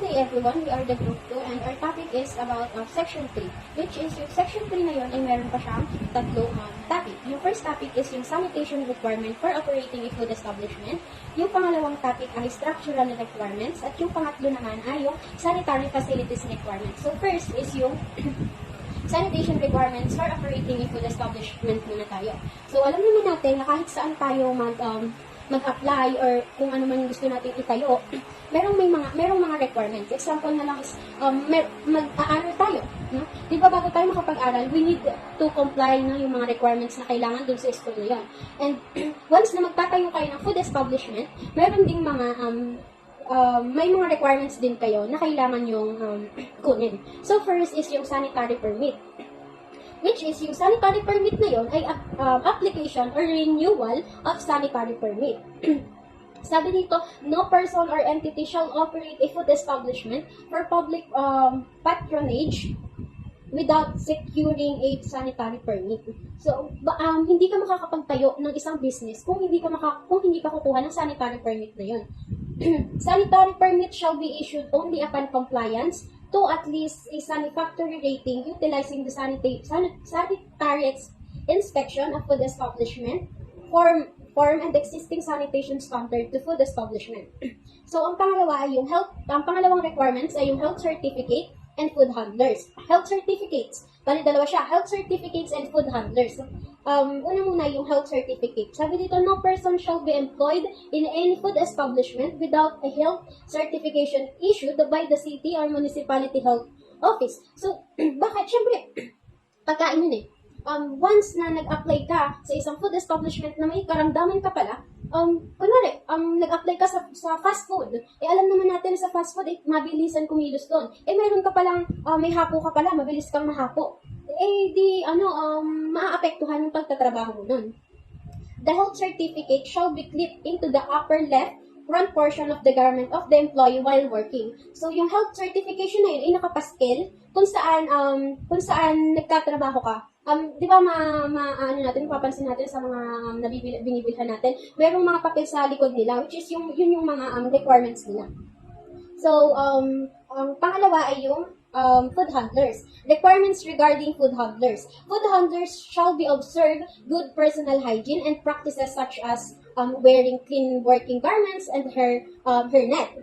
day everyone, we are the group 2 and our topic is about section 3, which is yung section 3 na yun ay meron pa siyang tatlong topic. Yung first topic is yung sanitation requirement for operating a food establishment. Yung pangalawang topic ay structural requirements at yung pangatlo naman ay yung sanitary facilities requirements. So first is yung sanitation requirements for operating a food establishment muna tayo. So alam naman natin na kahit saan tayo mag-apply or kung ano man yung gusto natin itayo, merong mga requirements. Example na lang is mag-aaral tayo, no? Di ba bago tayo makapag-aral, we need to comply na yung mga requirements na kailangan dun sa school na yun. And once na magtatayo kayo ng food establishment, meron ding may mga requirements din kayo na kailangan yung kunin. So first is yung sanitary permit, which is yung sanitary permit na yun ay application or renewal of sanitary permit. Sabi dito, no person or entity shall operate a food establishment for public patronage without securing a sanitary permit. So, hindi ka makakapagtayo ng isang business kung hindi ka kukuha ng sanitary permit na yun. Sanitary permit shall be issued only upon compliance to at least a satisfactory rating utilizing the sanitary inspection of food establishment, form and existing sanitation standard to food establishment. So, ang pangalawang requirements ay yung health certificate and food handlers. Health certificates, bali dalawa siya, health certificates and food handlers. Una yung health certificate. Sabi dito, no person shall be employed in any food establishment without a health certification issued by the city or municipality health office. So, bakit? Siyempre, pagkain yun eh. Once na nag-apply ka sa isang food establishment na may karamdaman ka pala, kunwari, nag-apply ka sa fast food, alam naman natin sa fast food, mabilisan kumilos doon. Meron ka palang, may hapo ka pala, mabilis kang mahapo. Maaapektuhan yung pagtatrabaho mo nun. The health certificate shall be clipped into the upper left front portion of the garment of the employee while working. So, yung health certification na yun ay nakapaskel kung saan nagtatrabaho ka. Di ba mapapansin natin sa mga binibilhan natin, merong mga papel sa likod nila, which is yun yung mga requirements nila. So, ang pangalawa ay yung food handlers. Requirements regarding food handlers. Food handlers shall be observe good personal hygiene and practices such as wearing clean working garments and hairnet.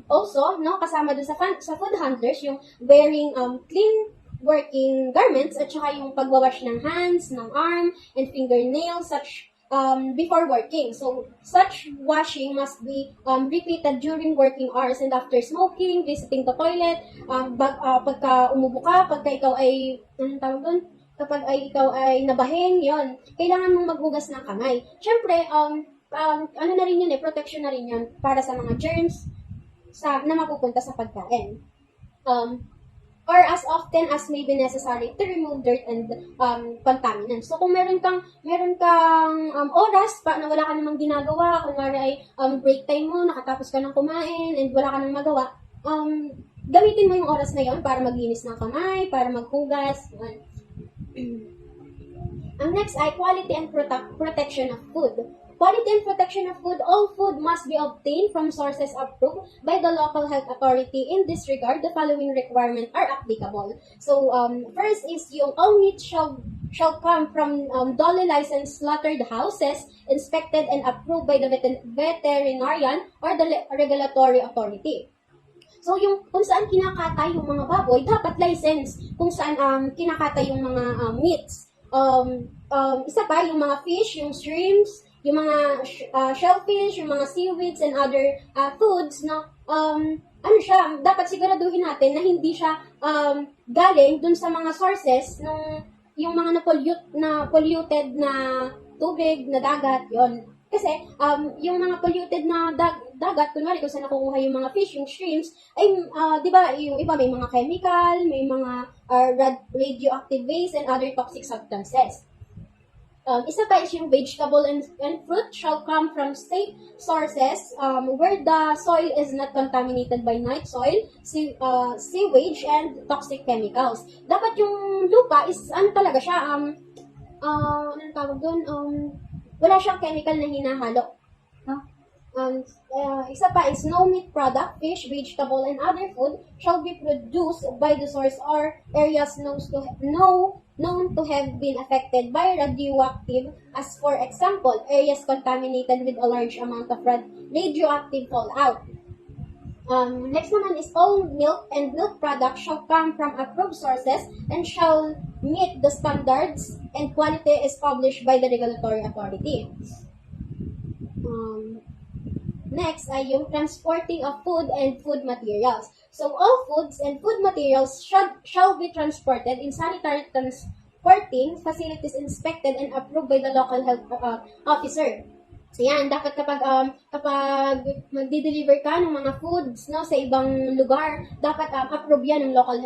Also, kasama dun sa food handlers, yung wearing clean working garments at saka yung pagwawash ng hands, ng arm, and fingernails before working. So, such washing must be repeated during working hours and after smoking, visiting the toilet, pagka umubo ka, pagka ikaw ay, kapag ikaw ay nabahing, yon, kailangan mong maghugas ng kamay. Siyempre, na rin yun protection na rin yun para sa mga germs na mapupunta sa pagkain. Or as often as may be necessary to remove dirt and contaminants. So, kung meron kang oras na wala ka namang ginagawa, kunwari ay break time mo, nakatapos ka ng kumain, and wala ka nang magawa, gamitin mo yung oras na yon para maglinis ng kamay, para maghugas. Ang next ay quality and protection of food. Quality and protection of food. All food must be obtained from sources approved by the local health authority. In this regard, the following requirements are applicable. So, first is yung all meat shall come from duly licensed slaughtered houses, inspected and approved by the veterinarian or the regulatory authority. So, kung saan kinakatay yung mga baboy, dapat license kung saan kinakatay yung mga meats. Isa pa, yung mga fish, yung shrimps, yung mga shellfish, yung mga seaweeds and other foods, dapat siguraduhin natin na hindi siya galing dun sa mga sources yung mga polluted na tubig, na dagat, yon. Kasi yung mga polluted na dagat, kunwari kung saan nakukuha yung mga fish, yung shrimps, ay, di ba, yung iba may mga chemical, may mga radioactive waste and other toxic substances. Isa pa is yung vegetable and fruit shall come from safe sources where the soil is not contaminated by night soil, sewage, and toxic chemicals. Dapat yung lupa is, talaga siya, anong tawag doon? Wala siyang chemical na hinahalo. isa pa is no meat product, fish, vegetable, and other food shall be produced by the source or areas known to have been affected by radioactive, as for example, areas contaminated with a large amount of radioactive fallout. Next naman is all milk and milk products shall come from approved sources and shall meet the standards and quality established by the regulatory authority. Next ay yung transporting of food and food materials. So all foods and food materials shall be transported in sanitary transporting facilities inspected and approved by the local health officer. So yan, dapat kapag magdi-deliver ka ng mga foods no sa ibang lugar, dapat approve yan ng local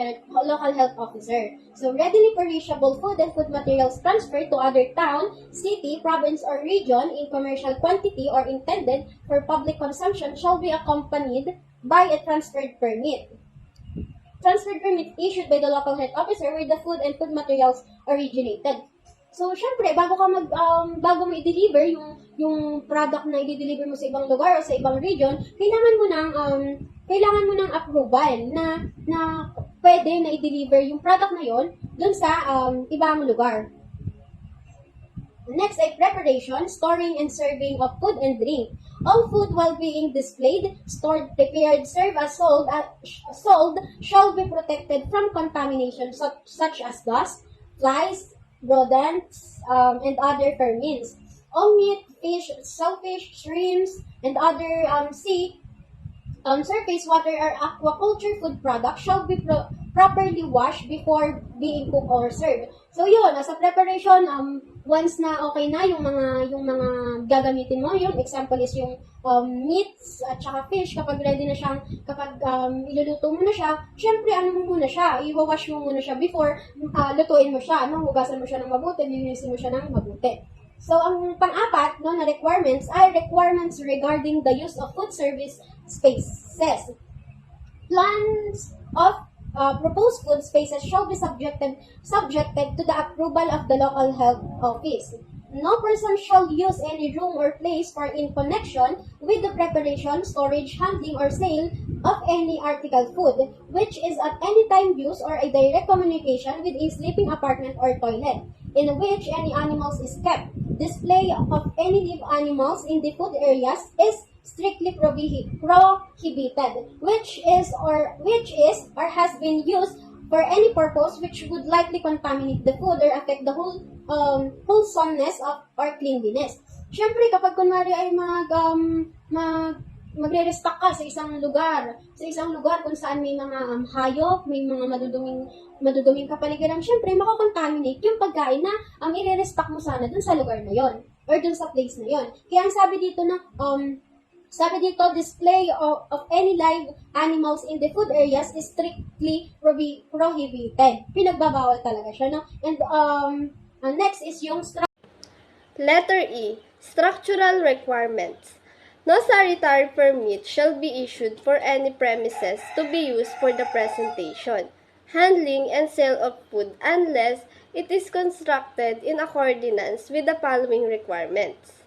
health officer. So readily perishable food and food materials transferred to other town, city, province or region in commercial quantity or intended for public consumption shall be accompanied by a transferred permit. Transferred permit issued by the local health officer where the food and food materials originated. So, syempre, bago mo i-deliver yung product na i-deliver mo sa ibang lugar o sa ibang region, kailangan mo ng approval na pwede na i-deliver yung product na yon dun sa ibang lugar. Next ay preparation, storing, and serving of food and drink. All food while being displayed, stored, prepared, served, as sold shall be protected from contamination such as dust, flies, rodents, and other vermins. All meat, fish, shellfish, shrimps, and other sea, surface water or aquaculture food products shall be properly washed before being cooked or served. So yun, sa preparation, once na okay na yung mga gagamitin mo, yung example is yung meats at saka fish, kapag ready na siyang, kapag iluluto mo na siya, syempre ano mo muna siya, i-wash mo muna siya before lutuin mo siya, hugasan mo siya ng mabuti, linisin mo siya ng mabuti. So ang pang-apat na requirements ay requirements regarding the use of food service spaces. Plans of proposed food spaces shall be subjected to the approval of the local health office. No person shall use any room or place for in connection with the preparation, storage, handling, or sale of any article food, which is at any time used or a direct communication with a sleeping apartment or toilet, in which any animals is kept. Display of any live animals in the food areas is strictly prohibited, which is or has been used for any purpose which would likely contaminate the food or affect the wholesomeness of or cleanliness. Siyempre, kapag kunwari ay magre-restock ka sa isang lugar kung saan may mga hayop, may mga maduduming kapaligiran, siyempre, makakontaminate yung pagkain na i-restock mo sana dun sa lugar na yon or dun sa place na yon. Kaya ang sabi dito, display of any live animals in the food areas is strictly prohibited. Pinagbabawal talaga siya, no? And next is yung Letter E. Structural requirements. No sanitary permit shall be issued for any premises to be used for the presentation, handling, and sale of food unless it is constructed in accordance with the following requirements.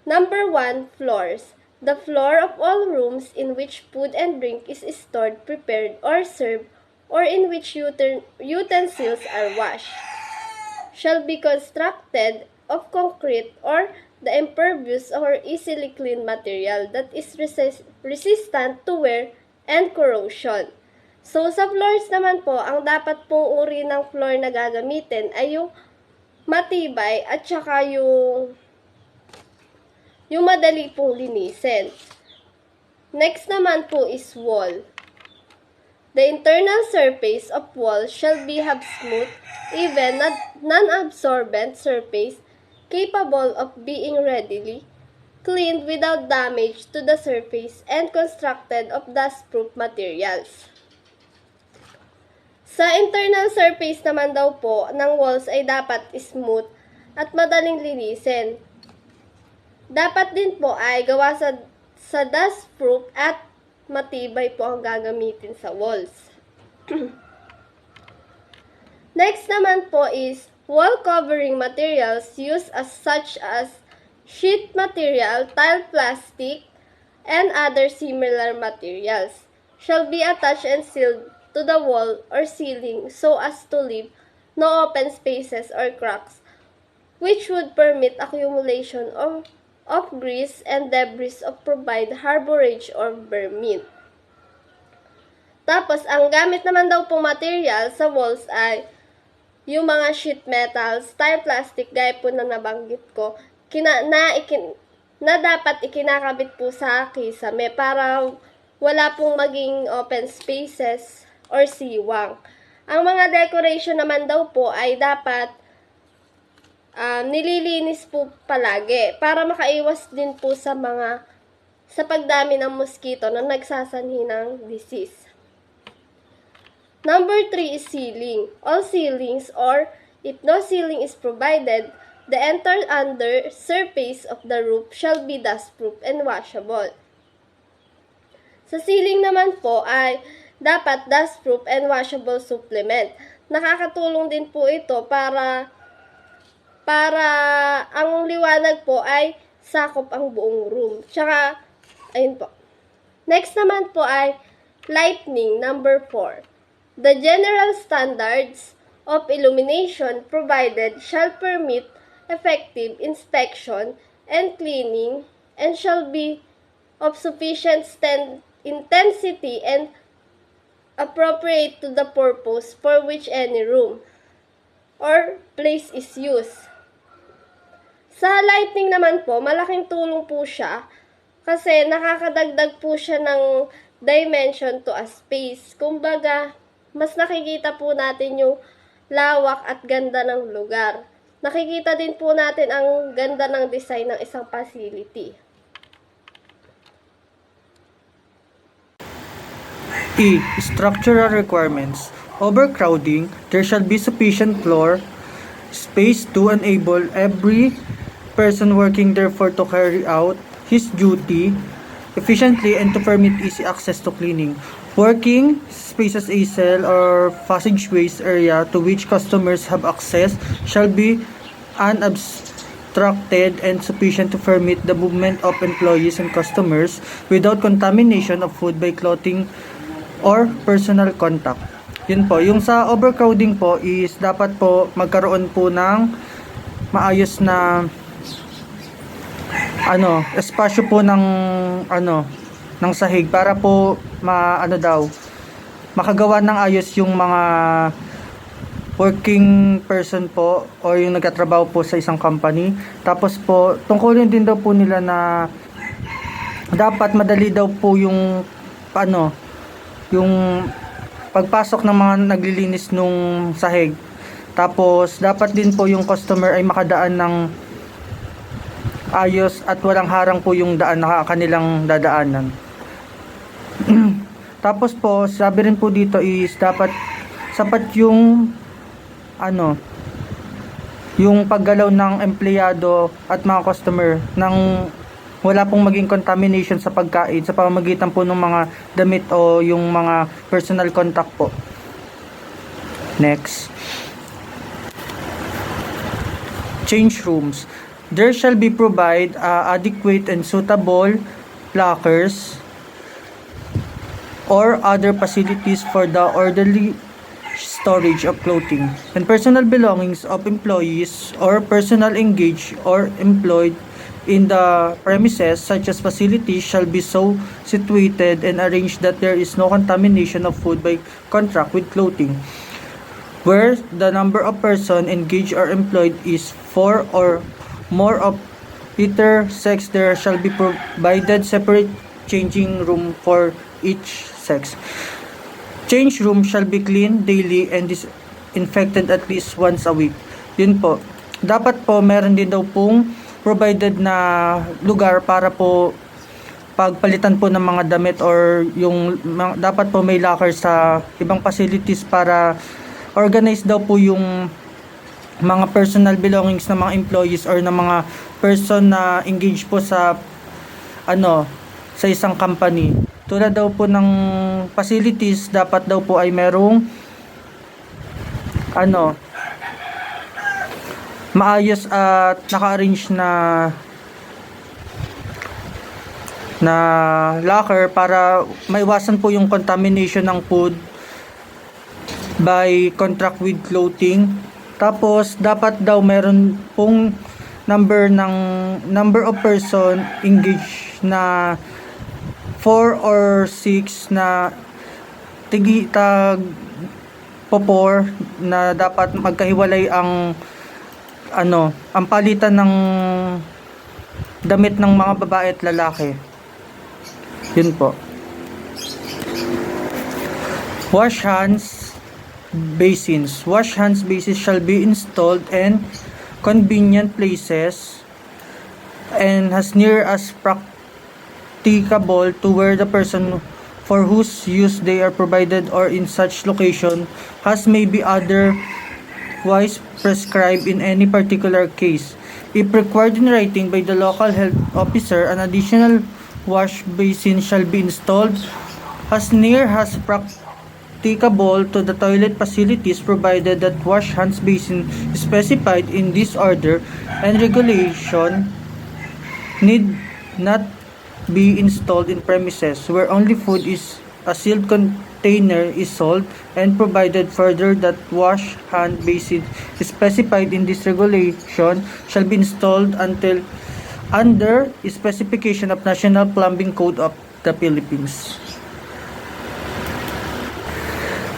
Number 1. Floors. The floor of all rooms in which food and drink is stored, prepared, or served, or in which utensils are washed, shall be constructed of concrete or the impervious or easily clean material that is resistant to wear and corrosion. So, sa floors naman po, ang dapat pong uri ng floor na gagamitin ay yung matibay at saka yung madali pong linisin. Next naman po is wall. The internal surface of wall shall have smooth, even, non-absorbent surface capable of being readily cleaned without damage to the surface and constructed of dust-proof materials. Sa internal surface naman daw po ng walls ay dapat smooth at madaling linisin. Dapat din po ay gawa sa dust-proof at matibay po ang gagamitin sa walls. Next naman po is wall covering materials used such as sheet material, tile plastic, and other similar materials shall be attached and sealed to the wall or ceiling so as to leave no open spaces or cracks, which would permit accumulation of grease and debris or provide harborage or vermin. Tapos, ang gamit naman daw pong material sa walls ay yung mga sheet metal, style plastic, gaya po na nabanggit ko, na dapat ikinakabit po sa kisame para wala pong maging open spaces or siwang. Ang mga decoration naman daw po ay dapat nililinis po palagi para makaiwas din po sa pagdami ng mosquito na nagsasanhi ng disease. Number 3 is ceiling. All ceilings, or if no ceiling is provided, the entire under surface of the roof shall be dustproof and washable. Sa ceiling naman po ay dapat dustproof and washable supplement. Nakakatulong din po ito para ang liwanag po ay sakop ang buong room. Tsaka, ayun po. Next naman po ay lighting, number 4. The general standards of illumination provided shall permit effective inspection and cleaning and shall be of sufficient intensity and appropriate to the purpose for which any room or place is used. Sa lighting naman po, malaking tulong po siya kasi nakakadagdag po siya ng dimension to a space. Kumbaga, mas nakikita po natin yung lawak at ganda ng lugar. Nakikita din po natin ang ganda ng design ng isang facility. E. Structural requirements. Overcrowding, there shall be sufficient floor space to enable every person working therefore to carry out his duty efficiently and to permit easy access to cleaning. Working spaces, a cell or passageways area to which customers have access shall be unobstructed and sufficient to permit the movement of employees and customers without contamination of food by clothing or personal contact. Yun po, yung sa overcrowding po is dapat po magkaroon po ng maayos na espasyo po ng ng sahig para po makagawa ng ayos yung mga working person po o yung nagtatrabaho po sa isang company. Tapos po, tungkulin din daw po nila na dapat madali daw po yung yung pagpasok ng mga naglilinis nung sahig. Tapos dapat din po yung customer ay makadaan ng ayos at walang harang po yung daan na kanilang dadaanan. Tapos po, sabi rin po dito is dapat sapat yung yung paggalaw ng empleyado at mga customer nang wala pong maging contamination sa pagkain sa pamamagitan po ng mga damit o yung mga personal contact po. Next. Change rooms. There shall be provide adequate and suitable lockers or other facilities for the orderly storage of clothing and personal belongings of employees or personnel engaged or employed in the premises. Such as facilities shall be so situated and arranged that there is no contamination of food by contact with clothing. Where the number of persons engaged or employed is 4 or more of either sex, there shall be provided separate changing room for each sex. Change room shall be cleaned daily and disinfected at least once a week. Yun po. Dapat po meron din daw pong provided na lugar para po pagpalitan po ng mga damit or dapat po may locker sa ibang facilities para organize daw po yung mga personal belongings ng mga employees or ng mga person na engaged po sa sa isang company. Tulad daw po ng facilities, dapat daw po ay merong maayos at naka-arrange na na locker para maiwasan po yung contamination ng food by contract with clothing. Tapos dapat daw meron pong number of person engaged na 4 or 6 na tag popor na dapat magkahiwalay ang ang palitan ng damit ng mga babae at lalaki. Yun po. Wash hands basins. Wash hands basins shall be installed in convenient places and as near as practicable to where the person for whose use they are provided or in such location as may be otherwise prescribed in any particular case. If required in writing by the local health officer, an additional wash basin shall be installed as near as practicable to the toilet facilities, provided that wash hands basin specified in this order and regulation need not be installed in premises where only food is a sealed container is sold, and provided further that wash hand basin specified in this regulation shall be installed until under specification of National Plumbing Code of the Philippines.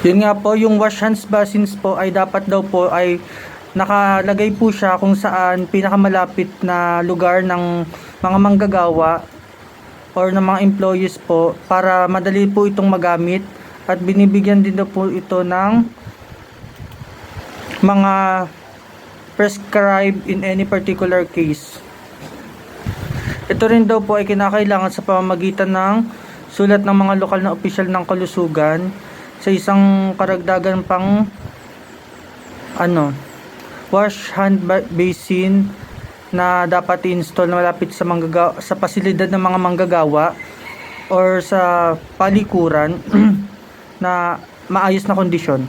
Yun nga po, yung wash hands basins po ay dapat daw po ay nakalagay po siya kung saan pinakamalapit na lugar ng mga manggagawa or ng mga employees po para madali po itong magamit, at binibigyan din daw po ito ng mga prescribed in any particular case. Ito rin daw po ay kinakailangan sa pamamagitan ng sulat ng mga lokal na opisyal ng kalusugan sa isang karagdagan pang wash hand basin na dapat i-install na malapit sa pasilidad ng mga manggagawa or sa palikuran na maayos na kondisyon.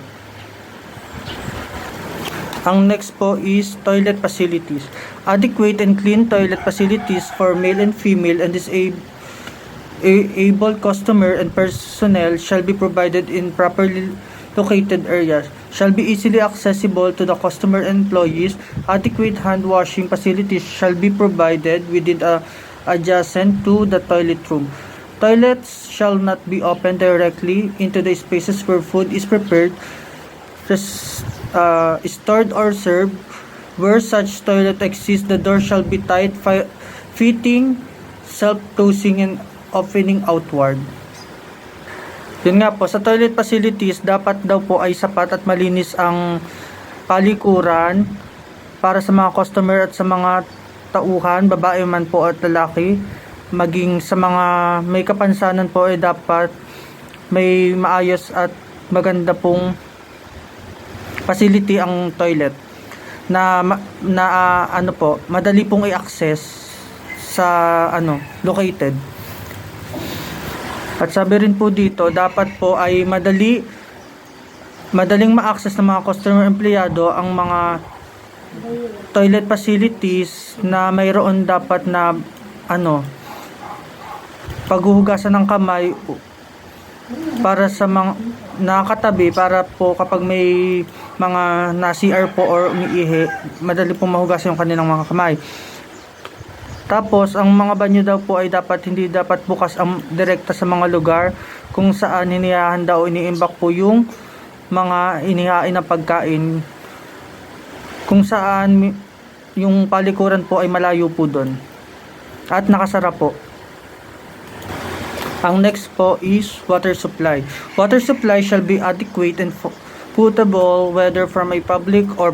Ang next po is toilet facilities. Adequate and clean toilet facilities for male and female and disabled customer and personnel shall be provided in properly located areas, shall be easily accessible to the customer and employees. Adequate hand washing facilities shall be provided within adjacent to the toilet room. Toilets shall not be opened directly into the spaces where food is prepared, stored or served. Where such toilet exists, the door shall be tight, fitting, self-closing, and opening outward. Yun nga po, sa toilet facilities, dapat daw po ay sapat at malinis ang palikuran para sa mga customer at sa mga tauhan, babae man po at lalaki. Maging sa mga may kapansanan po ay dapat may maayos at maganda pong facility ang toilet na madali pong i-access sa located. At sabi rin po dito, dapat po ay madaling ma-access ng mga customer empleyado ang mga toilet facilities na mayroon dapat na paghuhugasan ng kamay para sa mga nakatabi, para po kapag may mga na-CR po or umiihi, madali pong mahugasan yung kanilang mga kamay. Tapos, ang mga banyo daw po ay hindi dapat bukas ang direkta sa mga lugar kung saan hinihahanda o iniimbak po yung mga inihain na pagkain, kung saan yung palikuran po ay malayo po doon at nakasara po. Ang next po is water supply. Water supply shall be adequate and potable, whether from a public or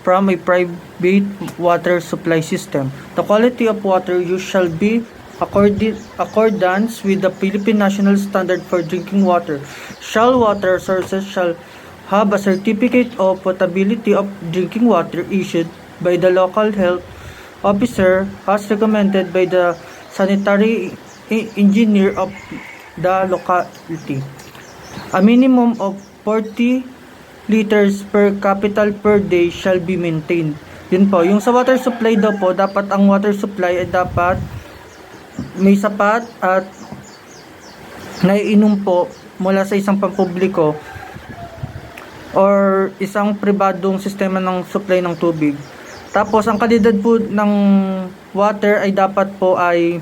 from a private water supply system. The quality of water used shall be accordance with the Philippine National Standard for Drinking Water. Shall water sources shall have a certificate of potability of drinking water issued by the local health officer as recommended by the sanitary engineer of the locality. A minimum of 40 liters per capita per day shall be maintained. Yun po, yung sa water supply daw po, dapat ang water supply ay dapat may sapat at naiinom po mula sa isang pampubliko or isang pribadong sistema ng supply ng tubig. Tapos ang kalidad po ng water ay dapat po ay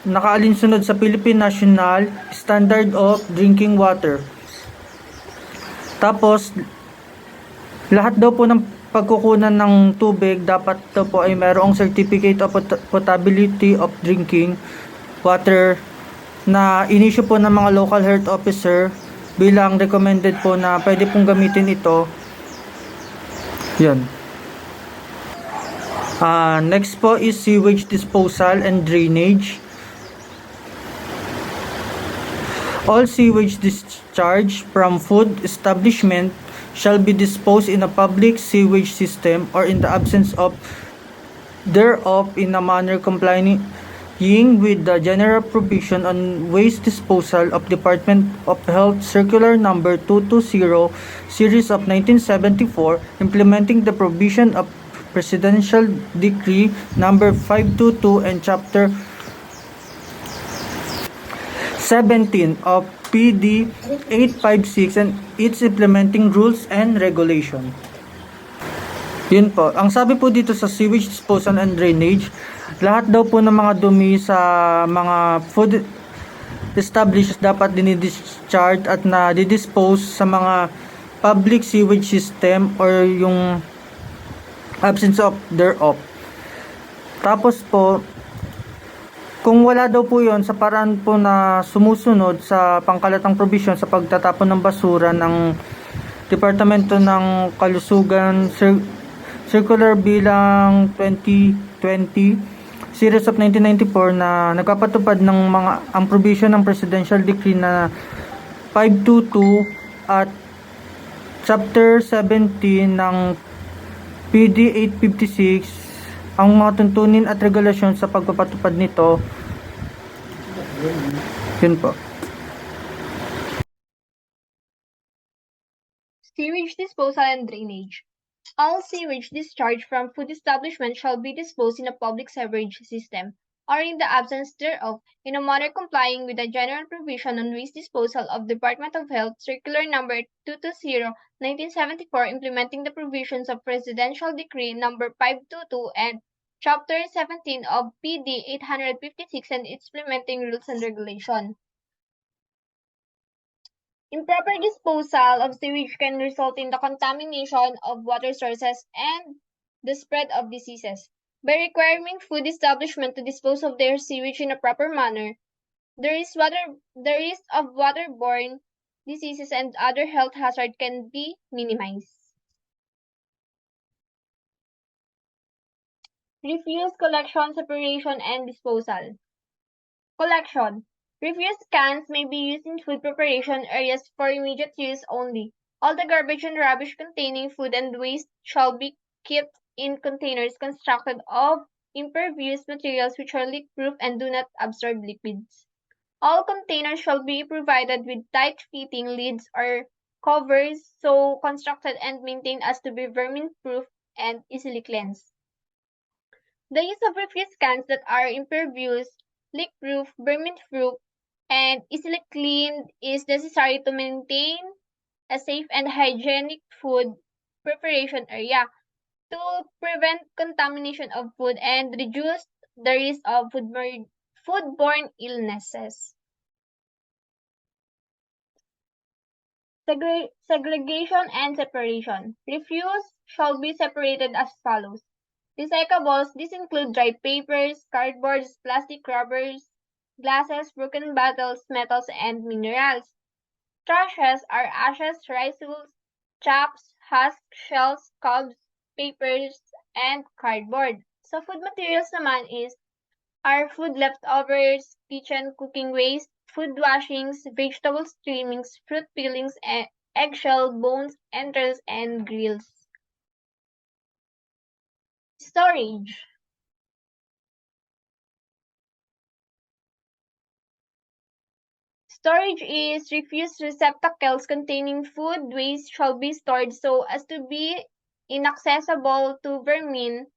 nakaalinsunod sa Philippine National Standard of Drinking Water. Tapos lahat daw po ng pagkukunan ng tubig dapat daw po ay mayroong Certificate of Potability of Drinking Water na inisyu po ng mga local health officer bilang recommended po na pwede pong gamitin ito. Yun. Next po is sewage disposal and drainage. All sewage discharge from food establishment shall be disposed in a public sewage system or in the absence of thereof in a manner complying with the general provision on waste disposal of Department of Health Circular Number 220 Series of 1974 implementing the provision of Presidential Decree Number 522 and Chapter 17 of PD 856 and its implementing rules and regulation. Yun po. Ang sabi po dito sa sewage disposal and drainage, lahat daw po ng mga dumi sa mga food established dapat dinidischarge at na-dispose sa mga public sewage system or yung absence of thereof. Tapos po, kung wala daw po yon sa paraan po na sumusunod sa pangkalatang provision sa pagtatapon ng basura ng Departamento ng Kalusugan Circular bilang 2020 Series of 1994 na nagpapatupad ng ang provision ng Presidential Decree na 522 at Chapter 17 ng PD 856, ang mga tuntunin at regulasyon sa pagpapatupad nito. Yun po. Sewage disposal and drainage. All sewage discharged from food establishments shall be disposed in a public sewage system, or in the absence thereof, in a manner complying with the general provision on waste disposal of Department of Health Circular Number 220, 1974, implementing the provisions of Presidential Decree Number 522 and Chapter 17 of PD 856 and its implementing rules and regulation. Improper disposal of sewage can result in the contamination of water sources and the spread of diseases. By requiring food establishments to dispose of their sewage in a proper manner, the risk of waterborne diseases and other health hazards can be minimized. Refuse collection, separation, and disposal. Collection. Refuse cans may be used in food preparation areas for immediate use only. All the garbage and rubbish containing food and waste shall be kept in containers constructed of impervious materials which are leak-proof and do not absorb liquids. All containers shall be provided with tight-fitting lids or covers so constructed and maintained as to be vermin-proof and easily cleansed. The use of refuse cans that are impervious, leak-proof, vermin-proof, and easily cleaned is necessary to maintain a safe and hygienic food preparation area, to prevent contamination of food and reduce the risk of foodborne illnesses. Segregation and separation. Refuse shall be separated as follows. Recyclables, these include dry papers, cardboards, plastic rubbers, glasses, broken bottles, metals, and minerals. Trashes are ashes, residuals, chaps, husks, shells, cobs, papers, and cardboard. So food materials naman are food leftovers, kitchen cooking waste, food washings, vegetable trimmings, fruit peelings, eggshell, bones, entrails, and grills. Storage. Storage is refuse receptacles containing food waste shall be stored so as to be inaccessible to vermin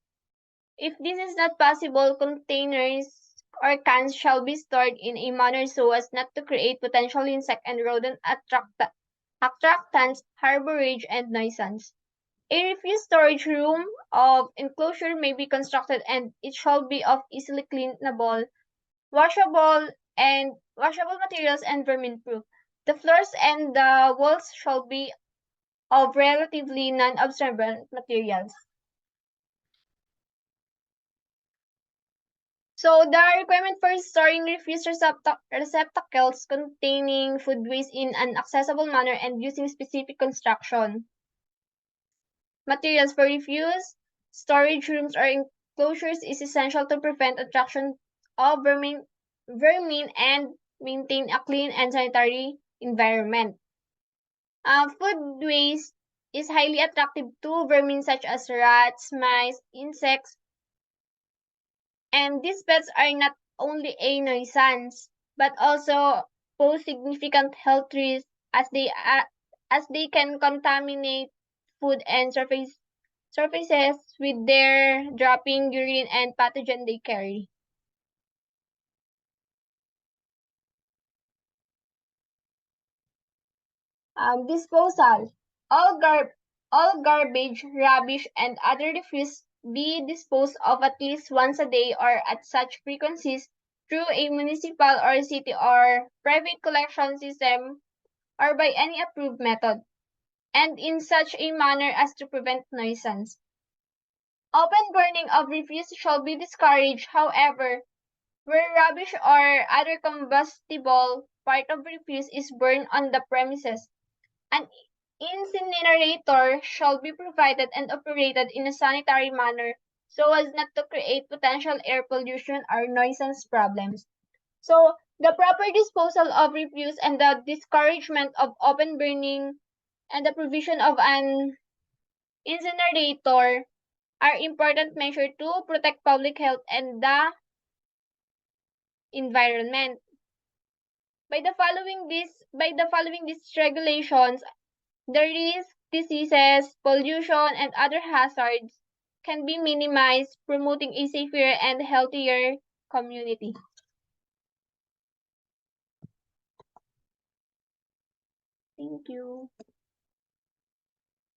If this is not possible, containers or cans shall be stored in a manner so as not to create potential insect and rodent attractants, harborage, and nuisance. A refuse storage room of enclosure may be constructed and it shall be of easily cleanable, washable washable materials and vermin proof. The floors and the walls shall be of relatively non-absorbent materials. So the requirement for storing refuse receptacles containing food waste in an accessible manner and using specific construction materials for refuse storage rooms or enclosures is essential to prevent attraction of vermin and maintain a clean and sanitary environment. Food waste is highly attractive to vermin such as rats, mice, insects, and these pests are not only a nuisance, but also pose significant health risks as they can contaminate food and surfaces with their dropping urine and pathogen they carry. Disposal. All garbage, rubbish, and other refuse be disposed of at least once a day or at such frequencies through a municipal or city or private collection system or by any approved method, and in such a manner as to prevent nuisance. Open burning of refuse shall be discouraged, however, where rubbish or other combustible part of refuse is burned on the premises. An incinerator shall be provided and operated in a sanitary manner so as not to create potential air pollution or nuisance problems. So, the proper disposal of refuse and the discouragement of open burning and the provision of an incinerator are important measures to protect public health and the environment. By the following these regulations, the risk, diseases, pollution, and other hazards can be minimized, promoting a safer and healthier community. Thank you.